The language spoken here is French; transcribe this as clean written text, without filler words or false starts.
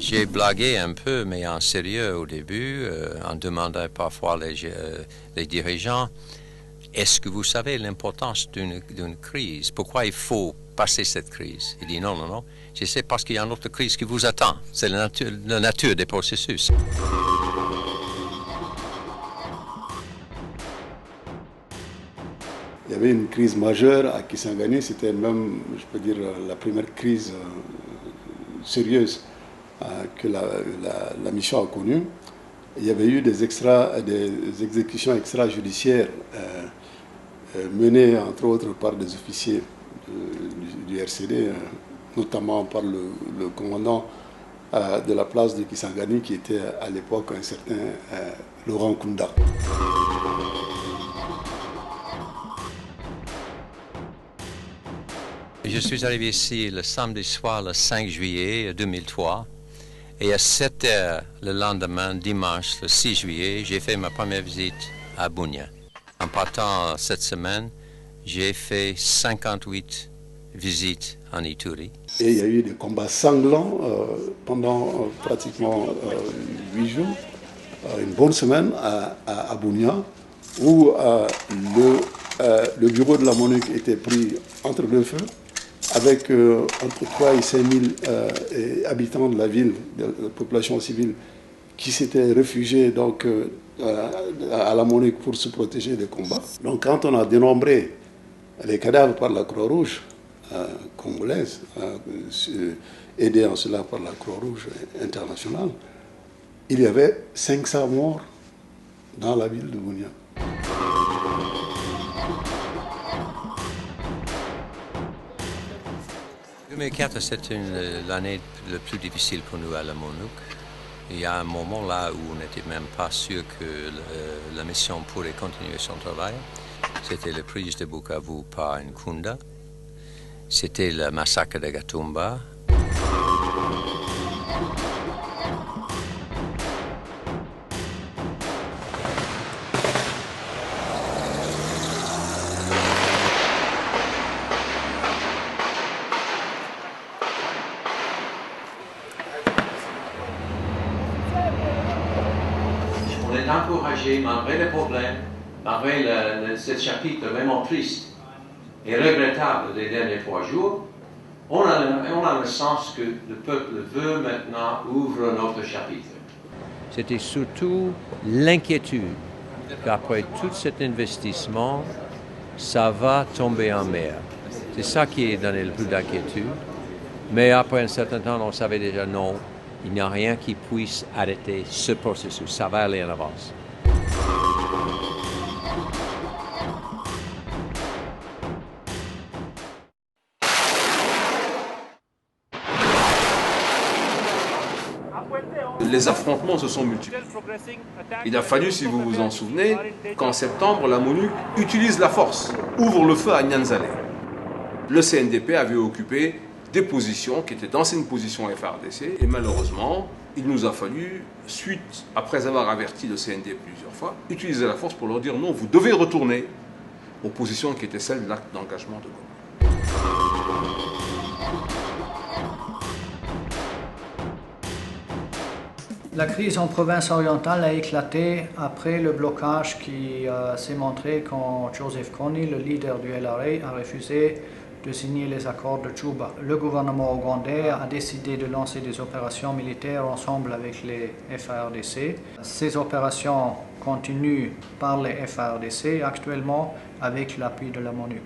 J'ai blagué un peu, mais en sérieux au début, en demandant parfois les dirigeants, est-ce que vous savez l'importance d'une crise? Pourquoi il faut passer cette crise? Il dit non, non, non. Je sais parce qu'il y a une autre crise qui vous attend. C'est la nature des processus. Il y avait une crise majeure à Kisangani, c'était même, je peux dire, la première crise sérieuse que la mission a connue. Il y avait eu des exécutions extrajudiciaires menées entre autres par des officiers du RCD, notamment par le commandant de la place de Kisangani qui était à l'époque un certain Laurent Kunda. Je suis arrivé ici le samedi soir, le 5 juillet 2003, et à 7 heures le lendemain, dimanche, le 6 juillet, j'ai fait ma première visite à Bunia. En partant cette semaine, j'ai fait 58 visites en Ituri. Et il y a eu des combats sanglants pendant pratiquement 8 jours, une bonne semaine à Bunia, où le bureau de la MONUC était pris entre deux feux, avec entre 3 et 5 000 habitants de la ville, de la population civile, qui s'étaient réfugiés donc, à la MONUC pour se protéger des combats. Donc quand on a dénombré les cadavres par la Croix-Rouge congolaise, aidée en cela par la Croix-Rouge internationale, il y avait 500 morts dans la ville de Bunia. 2004, c'est l'année la plus difficile pour nous à la MONUC. Il y a un moment là où on n'était même pas sûr que la mission pourrait continuer son travail. C'était la prise de Bukavu par Nkunda. C'était le massacre de Gatumba. On est encouragé, malgré les problèmes, malgré ce chapitre vraiment triste et regrettable des derniers 3 jours, on a le sens que le peuple veut maintenant ouvrir un autre chapitre. C'était surtout l'inquiétude qu'après tout cet investissement, ça va tomber en mer. C'est ça qui a donné le plus d'inquiétude. Mais après un certain temps, on savait déjà non, il n'y a rien qui puisse arrêter ce processus. Ça va aller en avance. Les affrontements se sont multipliés. Il a fallu, si vous vous en souvenez, qu'en septembre, la MONUC utilise la force, ouvre le feu à Nyanzale. Le CNDP avait occupé des positions qui étaient d'anciennes positions FARDC et malheureusement, il nous a fallu, après avoir averti le CND plusieurs fois, utiliser la force pour leur dire non, vous devez retourner aux positions qui étaient celles de l'acte d'engagement de Goma. La crise en province orientale a éclaté après le blocage qui s'est montré quand Joseph Kony, le leader du LRA, a refusé de signer les accords de Djouba. Le gouvernement ougandais a décidé de lancer des opérations militaires ensemble avec les FARDC. Ces opérations continuent par les FARDC actuellement avec l'appui de la MONUC.